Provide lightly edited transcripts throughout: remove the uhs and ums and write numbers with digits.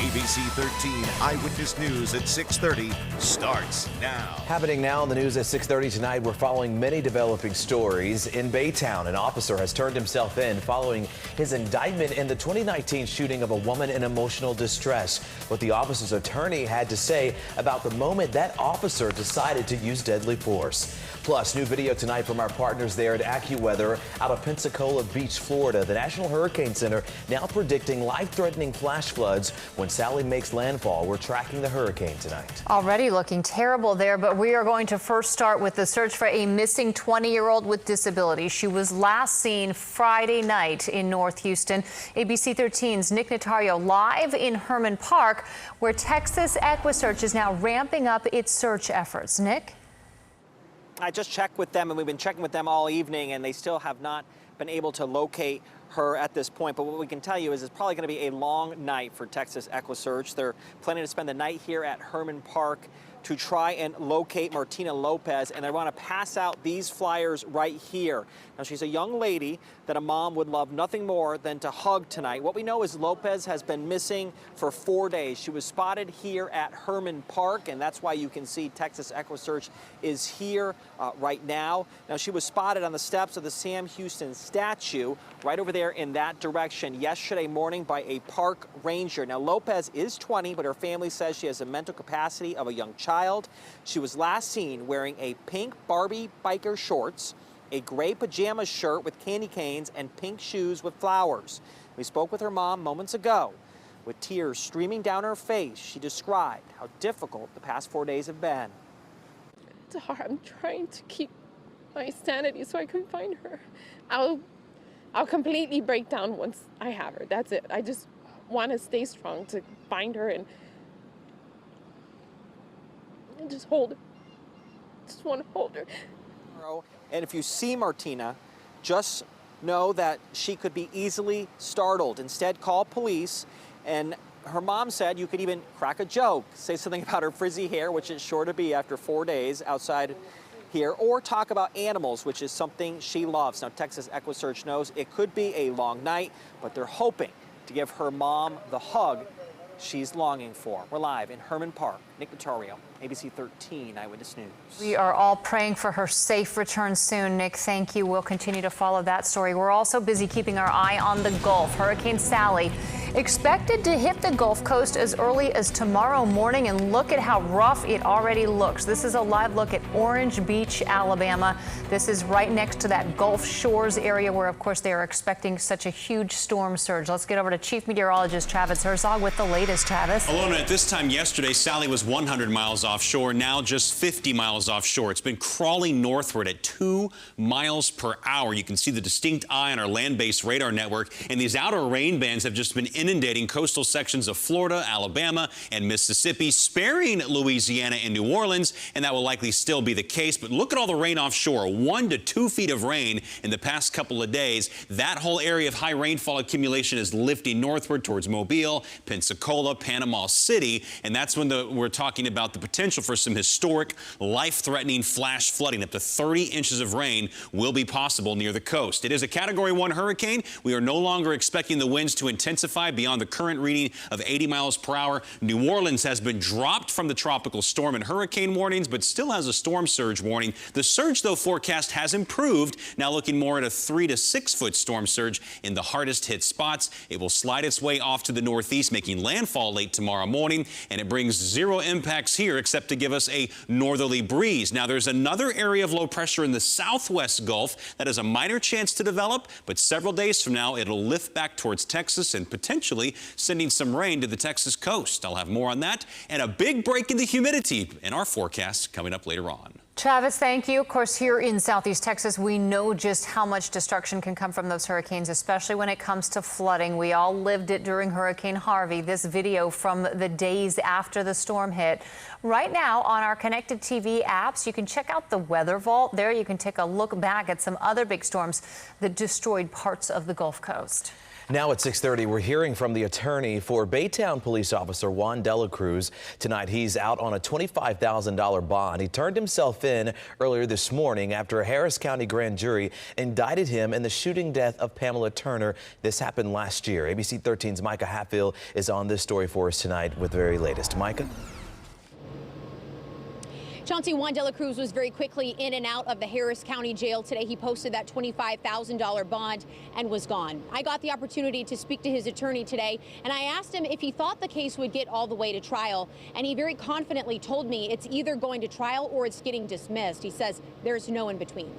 ABC 13 Eyewitness News at 6:30 starts now. Happening now in the news at 6:30 tonight, we're following many developing stories. In Baytown, an officer has turned himself in following his indictment in the 2019 shooting of a woman in emotional distress. What the officer's attorney had to say about the moment that officer decided to use deadly force. Plus, new video tonight from our partners there at AccuWeather out of Pensacola Beach, Florida. The National Hurricane Center now predicting life-threatening flash floods when Sally makes landfall. We're tracking the hurricane tonight. Already looking terrible there, but we are going to first start with the search for a missing 20-year-old with disability. She was last seen Friday night in North Houston. ABC 13's Nick Notario live in Herman Park, where Texas EquiSearch is now ramping up its search efforts. Nick? I just checked with them, and we've been checking with them all evening, and they still have not been able to locate her at this point. But what we can tell you is it's probably going to be a long night for Texas EquiSearch. They're planning to spend the night here at Herman Park to try and locate Martina Lopez, and they want to pass out these flyers right here. Now, she's a young lady that a mom would love nothing more than to hug tonight. What we know is Lopez has been missing for 4 days. She was spotted here at Herman Park, and that's why you can see Texas EquiSearch is here right now. Now, she was spotted on the steps of the Sam Houston statue right over there in that direction yesterday morning by a park ranger. Now, Lopez is 20, but her family says she has the mental capacity of a young child. She was last seen wearing a pink Barbie biker shorts, a gray pajama shirt with candy canes, and pink shoes with flowers. We spoke with her mom moments ago. With tears streaming down her face, she described how difficult the past 4 days have been. It's hard. I'm trying to keep my sanity so I can find her. I'll completely break down once I have her. That's it. I just want to stay strong to find her and just hold her. Just want to hold her. And if you see Martina, just know that she could be easily startled. Instead, call police. And her mom said you could even crack a joke, say something about her frizzy hair, which it's sure to be after 4 days outside here, or talk about animals, which is something she loves. Now, Texas EquiSearch knows it could be a long night, but they're hoping to give her mom the hug she's longing for. We're live in Herman Park. Nick Notario, ABC 13 Eyewitness News. We are all praying for her safe return soon. Nick, thank you. We'll continue to follow that story. We're also busy keeping our eye on the Gulf. Hurricane Sally expected to hit the Gulf Coast as early as tomorrow morning, and look at how rough it already looks. This is a live look at Orange Beach, Alabama. This is right next to that Gulf Shores area where, of course, they are expecting such a huge storm surge. Let's get over to Chief Meteorologist Travis Herzog with the latest. Travis. Alona, at this time yesterday, Sally was 100 miles offshore, now just 50 miles offshore. It's been crawling northward at 2 miles per hour. You can see the distinct eye on our land-based radar network, and these outer rain bands have just been inundating coastal sections of Florida, Alabama, and Mississippi, sparing Louisiana and New Orleans, and that will likely still be the case. But look at all the rain offshore, 1 to 2 feet of rain in the past couple of days. That whole area of high rainfall accumulation is lifting northward towards Mobile, Pensacola, Panama City, and that's when we're talking about the potential for some historic, life-threatening flash flooding. Up to 30 inches of rain will be possible near the coast. It is a Category 1 hurricane. We are no longer expecting the winds to intensify beyond the current reading of 80 miles per hour. New Orleans has been dropped from the tropical storm and hurricane warnings, but still has a storm surge warning. The surge, though, forecast has improved, now looking more at a 3 to 6 foot storm surge in the hardest hit spots. It will slide its way off to the northeast, making landfall late tomorrow morning, and it brings zero impacts here except to give us a northerly breeze. Now, there's another area of low pressure in the southwest Gulf that has a minor chance to develop, but several days from now, it'll lift back towards Texas and potentially sending some rain to the Texas coast. I'll have more on that and a big break in the humidity in our forecast coming up later on. Travis, thank you. Of course, here in Southeast Texas, we know just how much destruction can come from those hurricanes, especially when it comes to flooding. We all lived it during Hurricane Harvey. This video from the days after the storm hit. Right now on our connected TV apps, you can check out the Weather Vault. There you can take a look back at some other big storms that destroyed parts of the Gulf Coast. Now at 6:30, we're hearing from the attorney for Baytown police officer Juan De La Cruz. Tonight, he's out on a $25,000 bond. He turned himself in earlier this morning after a Harris County grand jury indicted him in the shooting death of Pamela Turner. This happened last year. ABC 13's Micah Hatfield is on this story for us tonight with the very latest. Micah? Chauncey, Juan De La Cruz was very quickly in and out of the Harris County jail today. He posted that $25,000 bond and was gone. I got the opportunity to speak to his attorney today, and I asked him if he thought the case would get all the way to trial, and he very confidently told me it's either going to trial or it's getting dismissed. He says there's no in between.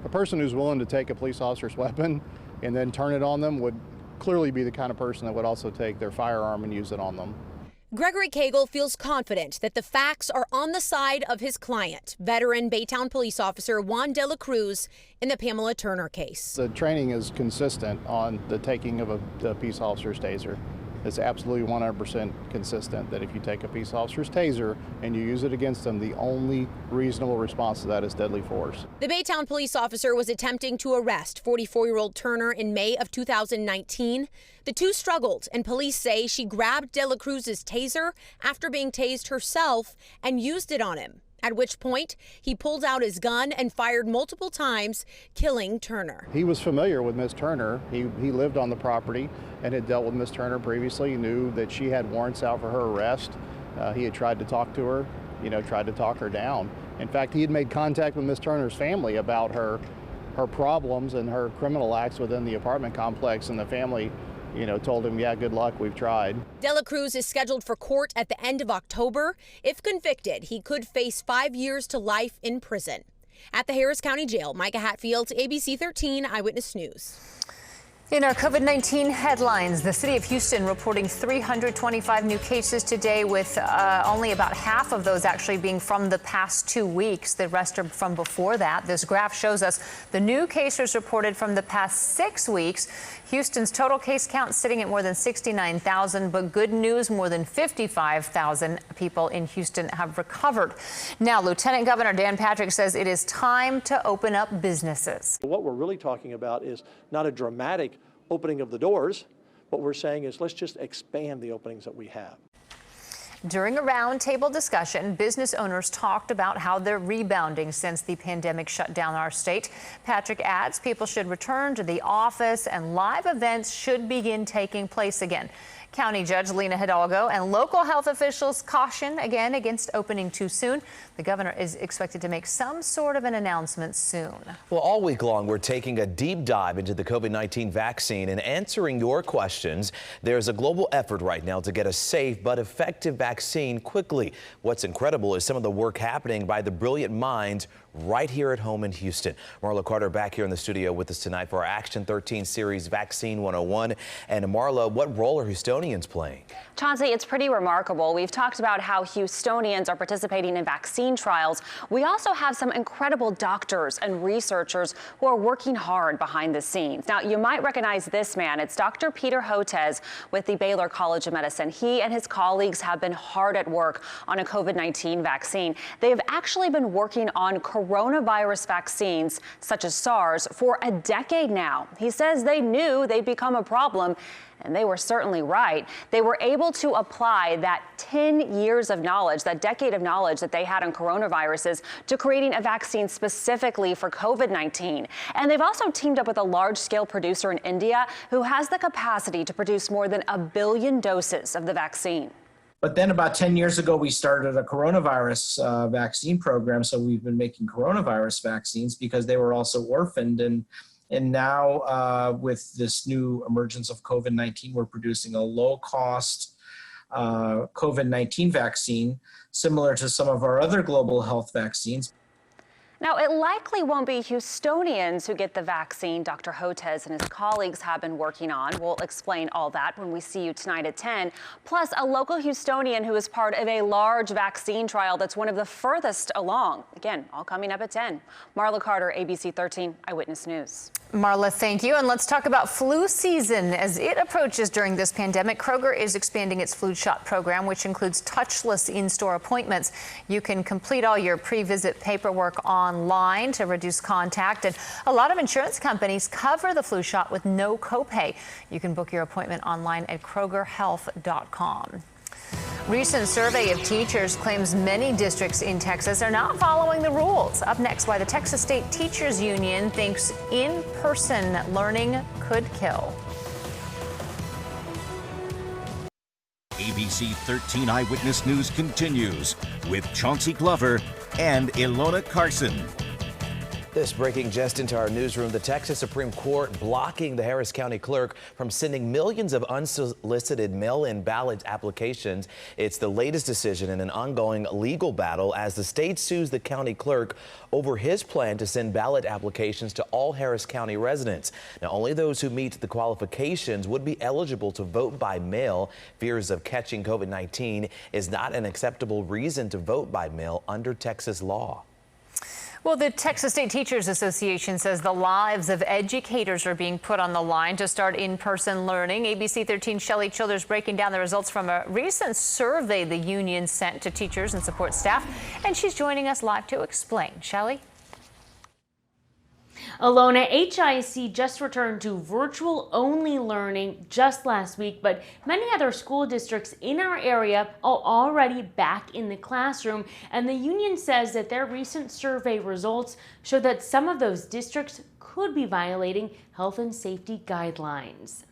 A person who's willing to take a police officer's weapon and then turn it on them would clearly be the kind of person that would also take their firearm and use it on them. Gregory Cagle feels confident that the facts are on the side of his client, veteran Baytown police officer Juan De La Cruz, in the Pamela Turner case. The training is consistent on the taking of a peace officer's taser. It's absolutely 100% consistent that if you take a peace officer's taser and you use it against them, the only reasonable response to that is deadly force. The Baytown police officer was attempting to arrest 44-year-old Turner in May of 2019. The two struggled, and police say she grabbed De La Cruz's taser after being tased herself and used it on him, at which point he pulled out his gun and fired multiple times, killing Turner. He was familiar with Miss Turner. He lived on the property and had dealt with Miss Turner previously. He knew that she had warrants out for her arrest. He had tried to talk to her, tried to talk her down. In fact, he had made contact with Miss Turner's family about her problems and her criminal acts within the apartment complex, and the family told him, yeah, good luck, we've tried. De La Cruz is scheduled for court at the end of October. If convicted, he could face 5 years to life in prison. At the Harris County Jail, Micah Hatfield, ABC 13 Eyewitness News. In our COVID-19 headlines, the city of Houston reporting 325 new cases today, with only about half of those actually being from the past 2 weeks. The rest are from before that. This graph shows us the new cases reported from the past 6 weeks. Houston's total case count sitting at more than 69,000, but good news, more than 55,000 people in Houston have recovered. Now, Lieutenant Governor Dan Patrick says it is time to open up businesses. What we're really talking about is not a dramatic opening of the doors. What we're saying is let's just expand the openings that we have. During a roundtable discussion, business owners talked about how they're rebounding since the pandemic shut down our state. Patrick adds people should return to the office and live events should begin taking place again. County Judge Lena Hidalgo and local health officials caution again against opening too soon. The governor is expected to make some sort of an announcement soon. Well, all week long, we're taking a deep dive into the COVID-19 vaccine and answering your questions. There's a global effort right now to get a safe but effective vaccine quickly. What's incredible is some of the work happening by the brilliant minds right here at home in Houston. Marla Carter back here in the studio with us tonight for our Action 13 series Vaccine 101. And Marla, what role are Houstonians playing? Chauncey, it's pretty remarkable. We've talked about how Houstonians are participating in vaccine trials. We also have some incredible doctors and researchers who are working hard behind the scenes. Now, you might recognize this man. It's Dr. Peter Hotez with the Baylor College of Medicine. He and his colleagues have been hard at work on a COVID-19 vaccine. They have actually been working on coronavirus vaccines, such as SARS, for a decade now. He says they knew they'd become a problem, and they were certainly right. They were able to apply that 10 years of knowledge, that decade of knowledge that they had on coronaviruses, to creating a vaccine specifically for COVID-19. And they've also teamed up with a large-scale producer in India who has the capacity to produce more than 1 billion doses of the vaccine. But then about 10 years ago, we started a coronavirus vaccine program. So we've been making coronavirus vaccines because they were also orphaned. And now with this new emergence of COVID-19, we're producing a low-cost COVID-19 vaccine, similar to some of our other global health vaccines. Now, it likely won't be Houstonians who get the vaccine Dr. Hotez and his colleagues have been working on. We'll explain all that when we see you tonight at 10. Plus, a local Houstonian who is part of a large vaccine trial that's one of the furthest along. Again, all coming up at 10. Marla Carter, ABC 13 Eyewitness News. Marla, thank you. And let's talk about flu season. As it approaches during this pandemic, Kroger is expanding its flu shot program, which includes touchless in-store appointments. You can complete all your pre-visit paperwork online to reduce contact. And a lot of insurance companies cover the flu shot with no copay. You can book your appointment online at krogerhealth.com. Recent survey of teachers claims many districts in Texas are not following the rules. Up next, why the Texas State Teachers Union thinks in-person learning could kill. ABC 13 Eyewitness News continues with Chauncey Glover and Ilona Carson. This breaking just into our newsroom. The Texas Supreme Court blocking the Harris County clerk from sending millions of unsolicited mail-in ballot applications. It's the latest decision in an ongoing legal battle as the state sues the county clerk over his plan to send ballot applications to all Harris County residents. Now, only those who meet the qualifications would be eligible to vote by mail. Fears of catching COVID-19 is not an acceptable reason to vote by mail under Texas law. Well, the Texas State Teachers Association says the lives of educators are being put on the line to start in-person learning. ABC 13's Shelley Childers breaking down the results from a recent survey the union sent to teachers and support staff, and she's joining us live to explain. Shelley? Ilona, HIC just returned to virtual-only learning just last week, but many other school districts in our area are already back in the classroom, and the union says that their recent survey results show that some of those districts could be violating health and safety guidelines.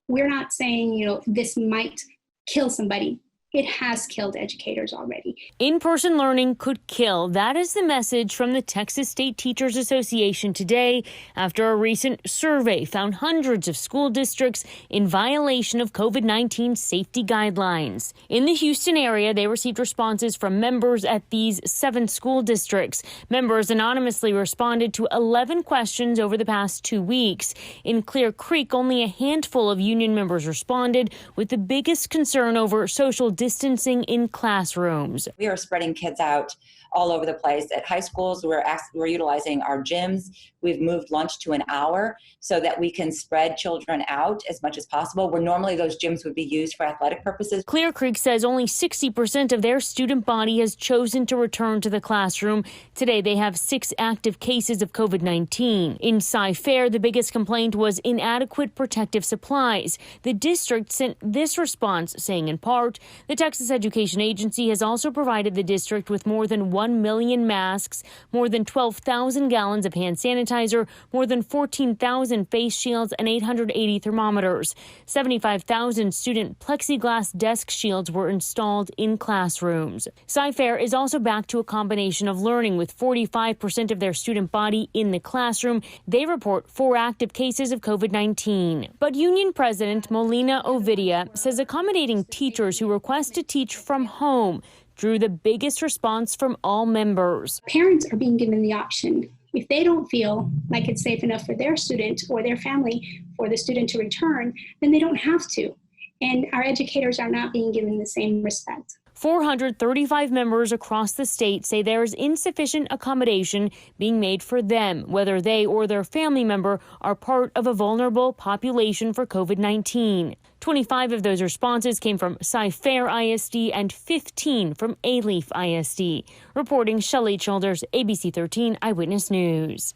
We're not saying, this might kill somebody. It has killed educators already. In-person learning could kill. That is the message from the Texas State Teachers Association today after a recent survey found hundreds of school districts in violation of COVID-19 safety guidelines. In the Houston area, they received responses from members at these 7 school districts. Members anonymously responded to 11 questions over the past 2 weeks. In Clear Creek, only a handful of union members responded, with the biggest concern over social distancing in classrooms. We are spreading kids out all over the place. At high schools, we're utilizing our gyms. We've moved lunch to an hour so that we can spread children out as much as possible, where normally those gyms would be used for athletic purposes. Clear Creek says only 60% of their student body has chosen to return to the classroom. Today, they have 6 active cases of COVID-19. In Cy-Fair, the biggest complaint was inadequate protective supplies. The district sent this response, saying in part, the Texas Education Agency has also provided the district with more than 1 million masks, more than 12,000 gallons of hand sanitizer, more than 14,000 face shields, and 880 thermometers. 75,000 student plexiglass desk shields were installed in classrooms. Cy-Fair is also back to a combination of learning, with 45% of their student body in the classroom. They report 4 active cases of COVID-19. But Union President Molina Ovidia says accommodating teachers who request to teach from home drew the biggest response from all members. Parents are being given the option. If they don't feel like it's safe enough for their student or their family for the student to return, then they don't have to. And our educators are not being given the same respect. 435 members across the state say there is insufficient accommodation being made for them, whether they or their family member are part of a vulnerable population for COVID-19. 25 of those responses came from Cy-Fair ISD and 15 from Alief ISD. Reporting Shelley Childers, ABC 13 Eyewitness News.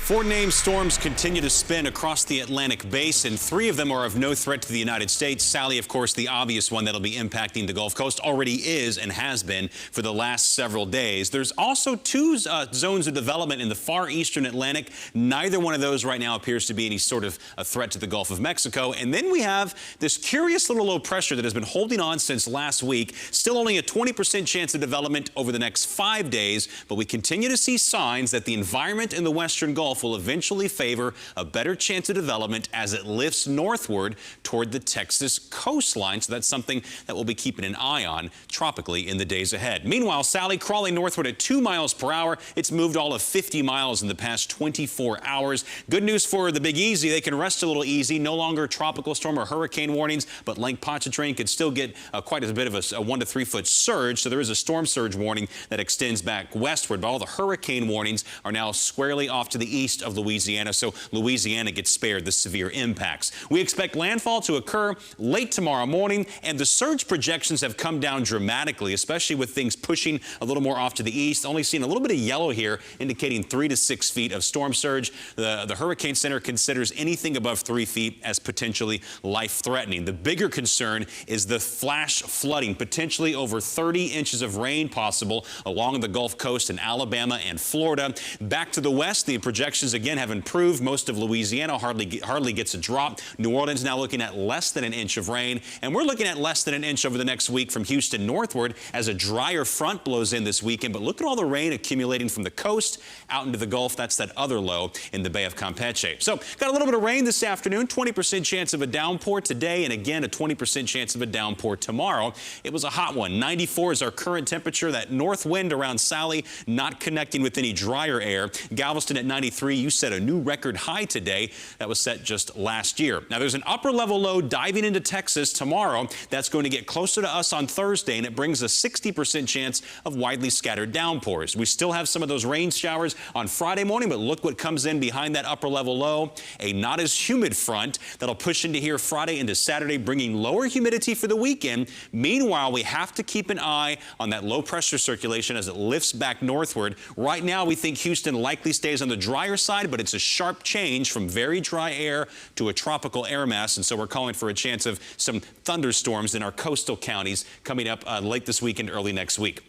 4 named storms continue to spin across the Atlantic basin. 3 of them are of no threat to the United States. Sally, of course, the obvious one that'll be impacting the Gulf Coast, already is and has been for the last several days. There's also 2 zones of development in the far eastern Atlantic. Neither one of those right now appears to be any sort of a threat to the Gulf of Mexico. And then we have this curious little low pressure that has been holding on since last week. Still only a 20% chance of development over the next 5 days, but we continue to see signs that the environment in the western Gulf will eventually favor a better chance of development as it lifts northward toward the Texas coastline. So that's something that we'll be keeping an eye on tropically in the days ahead. Meanwhile, Sally, crawling northward at 2 miles per hour. It's moved all of 50 miles in the past 24 hours. Good news for the Big Easy. They can rest a little easy. No longer tropical storm or hurricane warnings, but Lake Pontchartrain could still get quite a bit of a 1 to 3 foot surge. So there is a storm surge warning that extends back westward. But all the hurricane warnings are now squarely off to the east. east of Louisiana, so Louisiana gets spared the severe impacts. We expect landfall to occur late tomorrow morning, and the surge projections have come down dramatically, especially with things pushing a little more off to the east. Only seeing a little bit of yellow here, indicating 3 to 6 feet of storm surge. The Hurricane Center considers anything above 3 feet as potentially life-threatening. The bigger concern is the flash flooding, potentially over 30 inches of rain possible along the Gulf Coast in Alabama and Florida. Back to the west, the projections again have improved. Most of Louisiana hardly gets a drop. New Orleans now looking at less than an inch of rain, and we're looking at less than an inch over the next week from Houston northward as a drier front blows in this weekend. But look at all the rain accumulating from the coast out into the Gulf. That's that other low in the Bay of Campeche. So got a little bit of rain this afternoon, 20% chance of a downpour today, and again a 20% chance of a downpour tomorrow. It was a hot one. 94 is our current temperature. That north wind around Sally not connecting with any drier air. Galveston at 93. You set a new record high today. That was set just last year. Now there's an upper level low diving into Texas tomorrow. That's going to get closer to us on Thursday, and it brings a 60% chance of widely scattered downpours. We still have some of those rain showers on Friday morning, but look what comes in behind that upper level low. A not as humid front that'll push into here Friday into Saturday, bringing lower humidity for the weekend. Meanwhile, we have to keep an eye on that low pressure circulation as it lifts back northward. Right now, we think Houston likely stays on the drier side, but it's a sharp change from very dry air to a tropical air mass, and so we're calling for a chance of some thunderstorms in our coastal counties coming up late this week and early next week.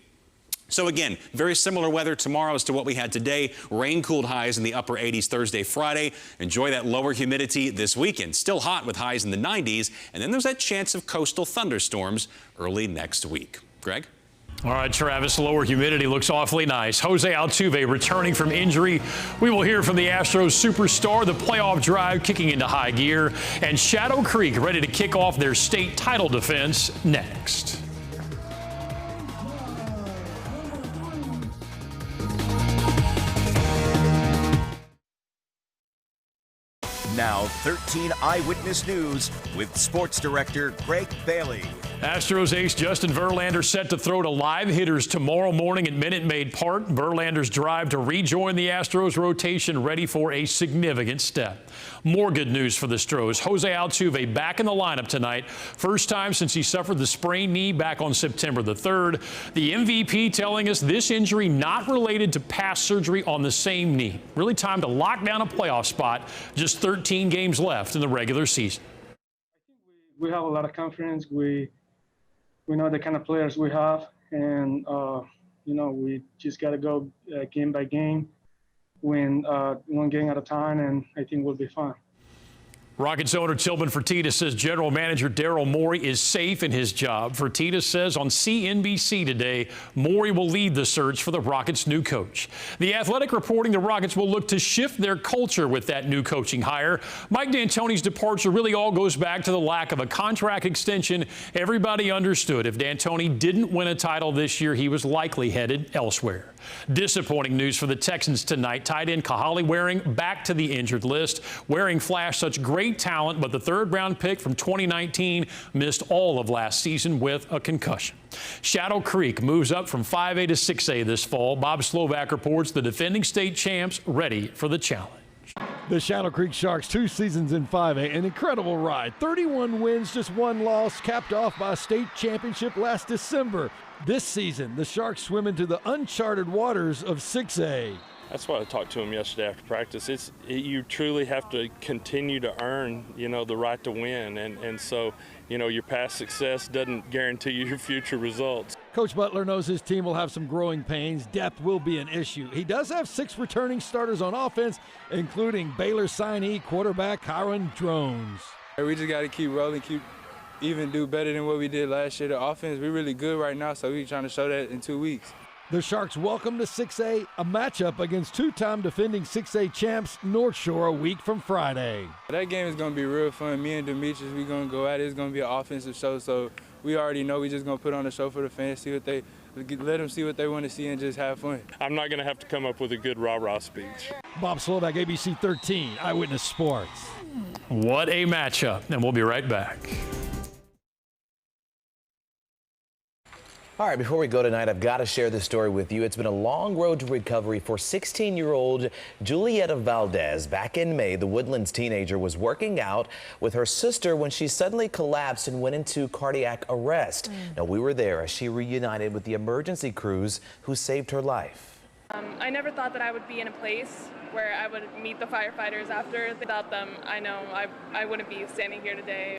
So again, very similar weather tomorrow as to what we had today. Rain-cooled highs in the upper 80s Thursday, Friday. Enjoy that lower humidity this weekend. Still hot with highs in the 90s. And then there's that chance of coastal thunderstorms early next week. Greg? All right, Travis, lower humidity looks awfully nice. Jose Altuve returning from injury. We will hear from the Astros superstar, the playoff drive kicking into high gear, and Shadow Creek ready to kick off their state title defense next. Now 13 Eyewitness News with Sports Director Greg Bailey. Astros ace Justin Verlander set to throw to live hitters tomorrow morning at Minute Maid Park. Verlander's drive to rejoin the Astros rotation ready for a significant step. More good news for the Stros. Jose Altuve back in the lineup tonight. First time since he suffered the sprained knee back on September the 3rd. The MVP telling us this injury not related to past surgery on the same knee. Really time to lock down a playoff spot. Just 13 games left in the regular season. We have a lot of confidence. We know the kind of players we have, and we just got to go game by game, win one game at a time, and I think we'll be fine. Rockets owner Tillman Fertitta says General Manager Daryl Morey is safe in his job. Fertitta says on CNBC today, Morey will lead the search for the Rockets' new coach. The Athletic reporting the Rockets will look to shift their culture with that new coaching hire. Mike D'Antoni's departure really all goes back to the lack of a contract extension. Everybody understood if D'Antoni didn't win a title this year, he was likely headed elsewhere. Disappointing news for the Texans tonight. Tight end Kahale Waring back to the injured list. Waring flashed such great talent, but the third-round pick from 2019 missed all of last season with a concussion. Shadow Creek moves up from 5A to 6A this fall. Bob Slovak reports the defending state champs ready for the challenge. The Shadow Creek Sharks, 2 seasons in 5A, an incredible ride. 31 wins, just 1 loss, capped off by a state championship last December. This season, the Sharks swim into the uncharted waters of 6A. That's why I talked to him yesterday after practice. You truly have to continue to earn, the right to win. And so, your past success doesn't guarantee your future results. Coach Butler knows his team will have some growing pains. Depth will be an issue. He does have 6 returning starters on offense, including Baylor signee quarterback Kyron Drones. We just got to keep rolling, even do better than what we did last year. The offense, we're really good right now, so we're trying to show that in 2 weeks. The Sharks welcome to 6A, a matchup against 2-time defending 6A champs North Shore a week from Friday. That game is going to be real fun. Me and Demetrius, we're going to go at it. It's going to be an offensive show, so we already know we're just going to put on a show for the fans, let them see what they want to see and just have fun. I'm not going to have to come up with a good rah-rah speech. Bob Slovak, ABC 13, Eyewitness Sports. What a matchup, and we'll be right back. All right, before we go tonight, I've got to share this story with you. It's been a long road to recovery for 16-year-old Julieta Valdez. Back in May, the Woodlands teenager was working out with her sister when she suddenly collapsed and went into cardiac arrest. Now, we were there as she reunited with the emergency crews who saved her life. I never thought that I would be in a place where I would meet the firefighters after. Without them, I know I wouldn't be standing here today.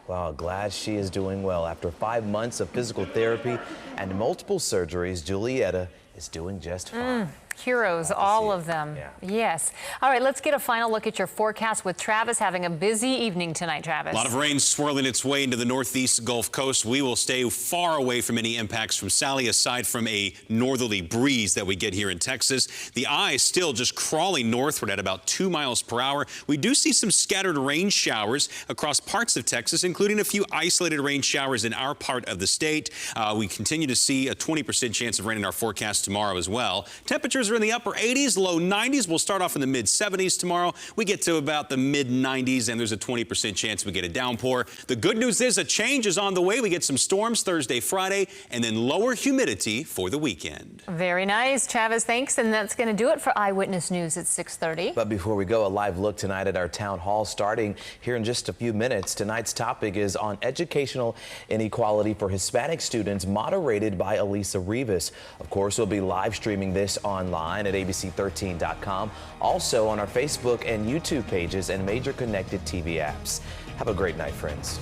Well, glad she is doing well. After 5 months of physical therapy and multiple surgeries, Julieta is doing just fine. Heroes, all of them. Yeah. Yes. All right, let's get a final look at your forecast with Travis having a busy evening tonight, Travis. A lot of rain swirling its way into the northeast Gulf Coast. We will stay far away from any impacts from Sally, aside from a northerly breeze that we get here in Texas. The eye is still just crawling northward at about 2 miles per hour. We do see some scattered rain showers across parts of Texas, including a few isolated rain showers in our part of the state. We continue to see a 20% chance of rain in our forecast tomorrow as well. Temperatures are in the upper 80s, low 90s. We'll start off in the mid 70s tomorrow. We get to about the mid 90s, and there's a 20% chance we get a downpour. The good news is a change is on the way. We get some storms Thursday, Friday, and then lower humidity for the weekend. Very nice, Travis. Thanks. And that's going to do it for Eyewitness News at 6:30. But before we go, a live look tonight at our town hall starting here in just a few minutes. Tonight's topic is on educational inequality for Hispanic students, moderated by Elisa Rivas. Of course, we'll be live streaming this online at abc13.com, also on our Facebook and YouTube pages and major connected TV apps. Have a great night, friends.